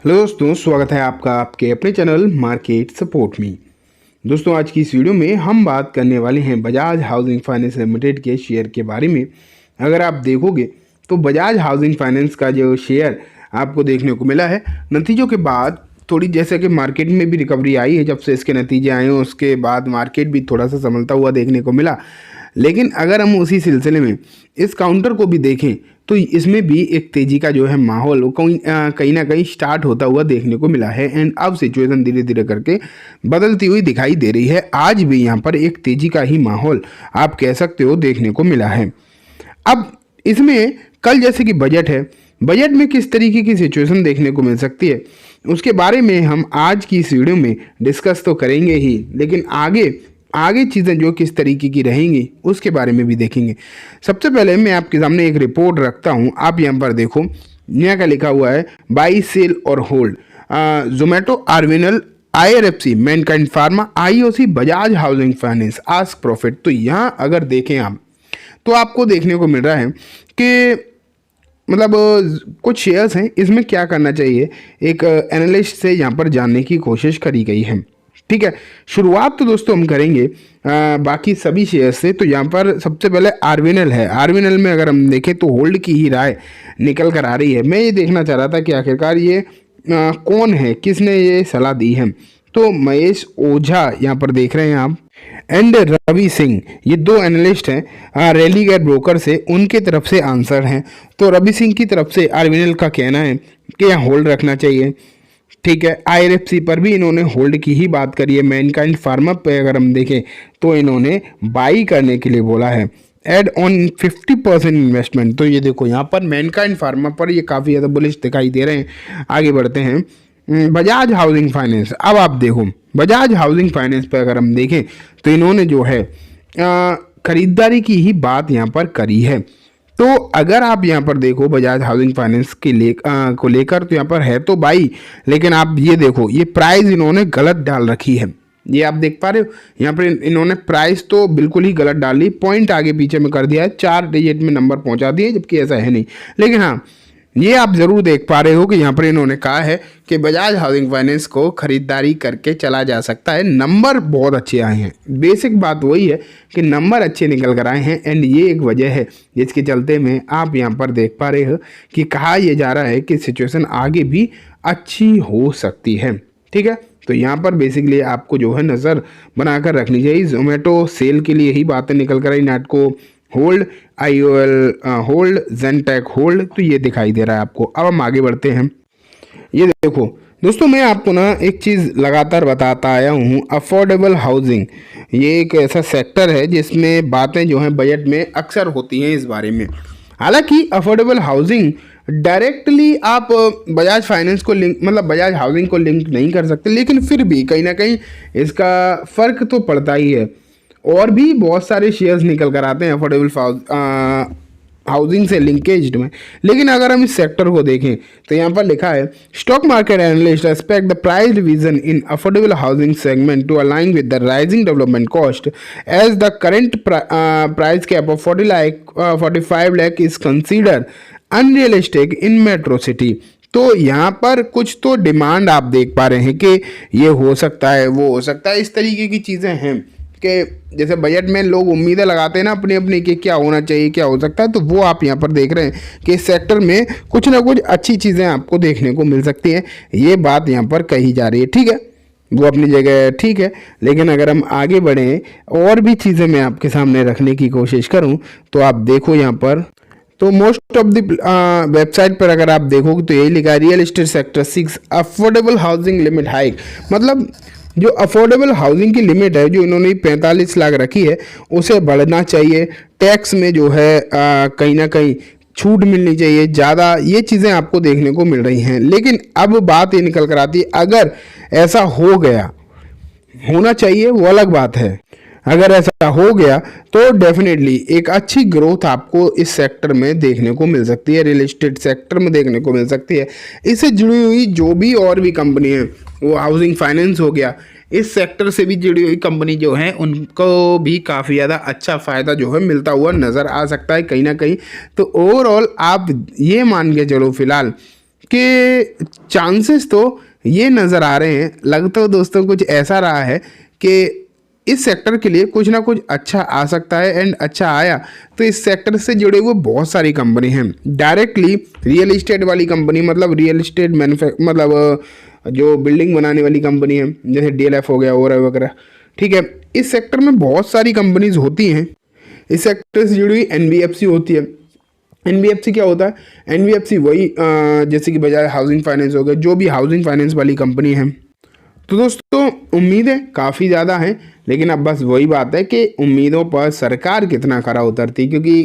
Hello दोस्तों, स्वागत है आपका आपके अपने चैनल मार्केट सपोर्ट में। दोस्तों, आज की इस वीडियो में हम बात करने वाले हैं बजाज हाउसिंग फाइनेंस लिमिटेड के शेयर के बारे में। अगर आप देखोगे तो बजाज हाउसिंग फाइनेंस का जो शेयर आपको देखने को मिला है, नतीजों के बाद थोड़ी जैसे कि मार्केट में भी रिकवरी आई है। जब से इसके नतीजे आए हैं उसके बाद मार्केट भी थोड़ा सा संभलता हुआ देखने को मिला। लेकिन अगर हम उसी सिलसिले में इस काउंटर को भी देखें तो इसमें भी एक तेज़ी का जो है माहौल कहीं ना कहीं स्टार्ट होता हुआ देखने को मिला है। एंड अब सिचुएशन धीरे धीरे करके बदलती हुई दिखाई दे रही है। आज भी यहाँ पर एक तेज़ी का ही माहौल आप कह सकते हो देखने को मिला है। अब इसमें कल जैसे कि बजट है, बजट में किस तरीके की सिचुएशन देखने को मिल सकती है उसके बारे में हम आज की इस वीडियो में डिस्कस तो करेंगे ही, लेकिन आगे चीज़ें जो किस तरीके की रहेंगी उसके बारे में भी देखेंगे। सबसे पहले मैं आपके सामने एक रिपोर्ट रखता हूं। आप यहां पर देखो, यहाँ का लिखा हुआ है बाई सेल और होल्ड, जोमेटो, आर्विनल, IRFC, Mankind Pharma, IOC, Bajaj housing finance, ask profit. तो यहाँ अगर देखें आप तो आपको देखने को मिल रहा है कि मतलब कुछ शेयर्स हैं, इसमें क्या करना चाहिए एक एनालिस्ट से यहाँ पर जानने की कोशिश करी गई है। ठीक है, शुरुआत तो दोस्तों हम करेंगे बाकी सभी शेयर से। तो यहाँ पर सबसे पहले आर्विनल है। आर्विनल में अगर हम देखें तो होल्ड की ही राय निकल कर आ रही है। मैं ये देखना चाह रहा था कि आखिरकार ये कौन है, किसने ये सलाह दी है। तो महेश ओझा यहाँ पर देख रहे हैं आप, एंड रवि सिंह, ये दो एनालिस्ट हैं रेलीगेट ब्रोकर से, उनके तरफ से आंसर हैं। तो रवि सिंह की तरफ से आर्विनल का कहना है कि यहाँ होल्ड रखना चाहिए। ठीक है, IRFC पर भी इन्होंने होल्ड की ही बात करी है। मैनकाइंड फार्मा पे अगर हम देखें तो इन्होंने बाई करने के लिए बोला है, एड ऑन 50% इन्वेस्टमेंट। तो ये देखो यहाँ पर मैनकाइंड फार्मा पर ये काफ़ी ज़्यादा बुलिश दिखाई दे रहे हैं। आगे बढ़ते हैं बजाज हाउसिंग फाइनेंस। अब आप देखो बजाज हाउसिंग फाइनेंस पर अगर हम देखें तो इन्होंने जो है खरीदारी की ही बात यहाँ पर करी है। तो अगर आप यहाँ पर देखो बजाज हाउसिंग फाइनेंस के को लेकर तो यहाँ पर है तो बाई, लेकिन आप ये देखो ये प्राइस इन्होंने गलत डाल रखी है। ये आप देख पा रहे हो, यहाँ पर इन्होंने प्राइस तो बिल्कुल ही गलत डाली, पॉइंट आगे पीछे में कर दिया है, 4 डिजिट में नंबर पहुँचा दिए, जबकि ऐसा है नहीं। लेकिन हाँ, ये आप ज़रूर देख पा रहे हो कि यहाँ पर इन्होंने कहा है कि बजाज हाउसिंग फाइनेंस को खरीदारी करके चला जा सकता है। नंबर बहुत अच्छे आए हैं, बेसिक बात वही है कि नंबर अच्छे निकल कर आए हैं। एंड ये एक वजह है जिसके चलते में आप यहाँ पर देख पा रहे हो कि कहा यह जा रहा है कि सिचुएशन आगे भी अच्छी हो सकती है। ठीक है, तो यहाँ पर बेसिकली आपको जो है नज़र बनाकर रखनी चाहिए। जोमेटो सेल के लिए ही बातें निकल कर आई, नाटको होल्ड, IOL होल्ड, जेनटेक होल्ड। तो ये दिखाई दे रहा है आपको। अब हम आगे बढ़ते हैं। ये देखो दोस्तों, मैं आपको ना एक चीज़ लगातार बताता आया हूँ, अफोर्डेबल हाउसिंग ये एक ऐसा सेक्टर है जिसमें बातें जो हैं बजट में अक्सर होती हैं इस बारे में। हालांकि अफोर्डेबल हाउसिंग डायरेक्टली आप बजाज फाइनेंस को लिंक मतलब बजाज हाउसिंग को लिंक नहीं कर सकते, लेकिन फिर भी कहीं ना कहीं इसका फ़र्क तो पड़ता ही है। और भी बहुत सारे शेयर्स निकल कर आते हैं अफोर्डेबल हाउसिंग से लिंकेज में। लेकिन अगर हम इस सेक्टर को देखें तो यहाँ पर लिखा है stock market analyst expect the price revision in affordable housing segment to align with the rising development cost as the current price cap of 45 lakh is consider unrealistic in metro city. तो यहाँ पर कुछ तो डिमांड आप देख पा रहे हैं कि ये हो सकता है, वो हो सकता है, इस तरीके की चीज़ें हैं कि जैसे बजट में लोग उम्मीदें लगाते हैं ना अपनी अपनी कि क्या होना चाहिए, क्या हो सकता है। तो वो आप यहाँ पर देख रहे हैं कि इस सेक्टर में कुछ ना कुछ अच्छी चीज़ें आपको देखने को मिल सकती हैं। ये बात यहाँ पर कही जा रही है। ठीक है, वो अपनी जगह ठीक है, लेकिन अगर हम आगे बढ़ें और भी चीज़ें मैं आपके सामने रखने की कोशिश करूँ तो आप देखो यहाँ पर तो मोस्ट ऑफ द वेबसाइट पर अगर आप देखोगे तो यही लिखा है real estate sector 6 affordable housing limit hike. मतलब जो अफोर्डेबल हाउसिंग की लिमिट है जो इन्होंने 45 लाख रखी है उसे बढ़ना चाहिए। टैक्स में जो है कहीं ना कहीं छूट मिलनी चाहिए ज़्यादा, ये चीज़ें आपको देखने को मिल रही हैं। लेकिन अब बात ये निकल कर आती है, अगर ऐसा हो गया, होना चाहिए वो अलग बात है, अगर ऐसा हो गया तो डेफिनेटली एक अच्छी ग्रोथ आपको इस सेक्टर में देखने को मिल सकती है, रियल एस्टेट सेक्टर में देखने को मिल सकती है। इससे जुड़ी हुई जो भी और भी कंपनी है, वो हाउसिंग फाइनेंस हो गया, इस सेक्टर से भी जुड़ी हुई कंपनी जो है उनको भी काफ़ी ज़्यादा अच्छा फ़ायदा जो है मिलता हुआ नज़र आ सकता है कहीं ना कहीं। तो ओवरऑल आप ये मान के चलो फिलहाल उसके चांसेस तो ये नज़र आ रहे हैं, लग तो दोस्तों कुछ ऐसा रहा है कि इस सेक्टर के लिए कुछ ना कुछ अच्छा आ सकता है। एंड अच्छा आया तो इस सेक्टर से जुड़े हुए बहुत सारी कंपनी हैं। डायरेक्टली रियल इस्टेट वाली कंपनी, मतलब रियल इस्टेट मतलब जो बिल्डिंग बनाने वाली कंपनी है, जैसे DLF हो गया और वगैरह, ठीक है। इस सेक्टर में बहुत सारी कंपनीज होती हैं। इस सेक्टर से जुड़ी हुई NBFC होती है। NBFC क्या होता है? NBFC वही जैसे कि बजाज हाउसिंग फाइनेंस हो गया, जो भी हाउसिंग फाइनेंस वाली कंपनी है। तो दोस्तों उम्मीदें काफ़ी ज़्यादा हैं, लेकिन अब बस वही बात है कि उम्मीदों पर सरकार कितना खरा उतरती, क्योंकि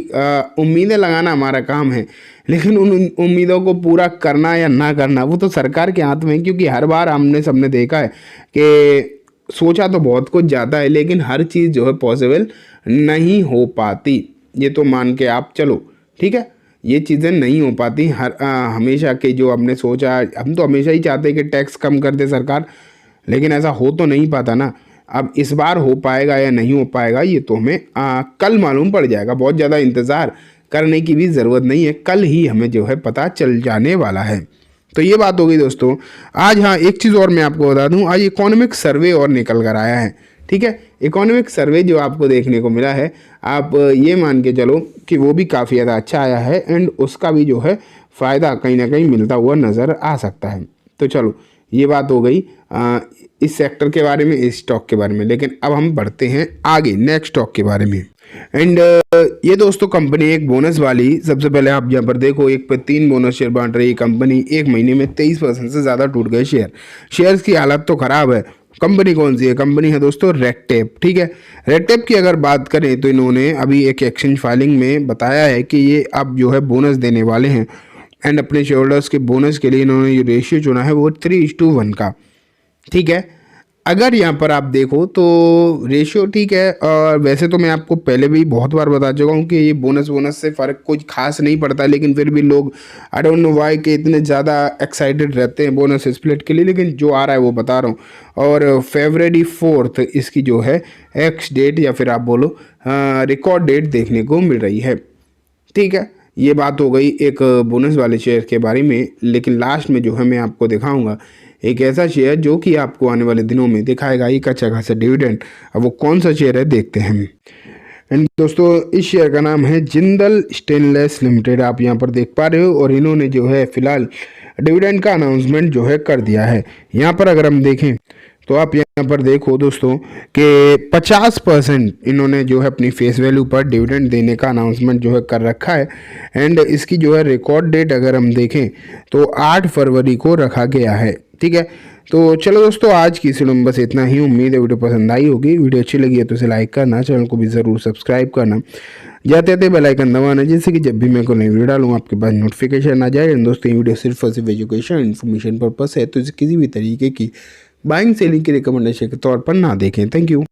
उम्मीदें लगाना हमारा काम है, लेकिन उन उम्मीदों को पूरा करना या ना करना वो तो सरकार के हाथ में है। क्योंकि हर बार हमने सबने देखा है कि सोचा तो बहुत कुछ ज़्यादा है, लेकिन हर चीज़ जो है पॉसिबल नहीं हो पाती। ये तो मान के आप चलो, ठीक है, ये चीज़ें नहीं हो पाती। हमेशा के जो हमने सोचा, हम तो हमेशा ही चाहते हैं कि टैक्स कम कर दे सरकार, लेकिन ऐसा हो तो नहीं पाता ना। अब इस बार हो पाएगा या नहीं हो पाएगा ये तो हमें कल मालूम पड़ जाएगा। बहुत ज़्यादा इंतज़ार करने की भी ज़रूरत नहीं है, कल ही हमें जो है पता चल जाने वाला है। तो ये बात हो गई दोस्तों। आज हाँ, एक चीज़ और मैं आपको बता दूं, आज इकोनॉमिक सर्वे और निकल कर आया है, ठीक है। इकोनॉमिक सर्वे जो आपको देखने को मिला है, आप ये मान के चलो कि वो भी काफ़ी ज़्यादा अच्छा आया है, एंड उसका भी जो है फ़ायदा कहीं ना कहीं मिलता हुआ नज़र आ सकता है। तो चलो, ये बात हो गई इस सेक्टर के बारे में, इस स्टॉक के बारे में। लेकिन अब हम बढ़ते हैं आगे नेक्स्ट स्टॉक के बारे में। एंड ये दोस्तों कंपनी एक बोनस वाली, सबसे पहले आप यहाँ पर देखो, 1 पे 3 बोनस शेयर बांट रही कंपनी। एक महीने में 23% से ज़्यादा टूट गए शेयर्स की हालत तो ख़राब है। कंपनी कौन सी है? कंपनी है दोस्तों रेडटेप, ठीक है। रेडटेप की अगर बात करें तो इन्होंने अभी एक एक्सचेंज फाइलिंग में बताया है कि ये अब जो है बोनस देने वाले हैं, एंड अपने शेयर होल्डर्स के बोनस के लिए इन्होंने ये रेशियो चुना है वो 3:1 का, ठीक है। अगर यहाँ पर आप देखो तो रेशियो ठीक है, और वैसे तो मैं आपको पहले भी बहुत बार बता चुका हूँ कि ये बोनस से फ़र्क कुछ खास नहीं पड़ता, लेकिन फिर भी लोग आई डोंट नो वाई के इतने ज़्यादा एक्साइटेड रहते हैं बोनस स्प्लिट के लिए। लेकिन जो आ रहा है वो बता रहा हूँ। और February 4 इसकी जो है एक्स डेट या फिर आप बोलो रिकॉर्ड डेट देखने को मिल रही है, ठीक है। ये बात हो गई एक बोनस वाले शेयर के बारे में। लेकिन लास्ट में जो है मैं आपको दिखाऊंगा एक ऐसा शेयर जो कि आपको आने वाले दिनों में दिखाएगा एक अच्छा खासा डिविडेंड। अब वो कौन सा शेयर है देखते हैं। एंड दोस्तों इस शेयर का नाम है जिंदल स्टेनलेस लिमिटेड, आप यहाँ पर देख पा रहे हो। और इन्होंने जो है फिलहाल डिविडेंड का अनाउंसमेंट जो है कर दिया है। यहाँ पर अगर हम देखें तो आप यहाँ पर देखो दोस्तों कि 50% इन्होंने जो है अपनी फेस वैल्यू पर डिविडेंड देने का अनाउंसमेंट जो है कर रखा है। एंड इसकी जो है रिकॉर्ड डेट अगर हम देखें तो 8 फरवरी को रखा गया है, ठीक है। तो चलो दोस्तों, आज की इस वीडियो में बस इतना ही। उम्मीद है वीडियो पसंद आई होगी। वीडियो अच्छी लगी है तो इसे लाइक करना, चैनल को भी ज़रूर सब्सक्राइब करना, जाते जाते बेल आइकन दबाना, जिससे कि जब भी मैं कोई नई वीडियो डालूँ आपके पास नोटिफिकेशन आ जाए। दोस्तों ये वीडियो सिर्फ और सिर्फ एजुकेशन इन्फॉर्मेशन पर्पस है, तो इसे किसी भी तरीके की बाइंग सेलिंग की रिकमेंडेशन के तौर पर ना देखें। Thank you.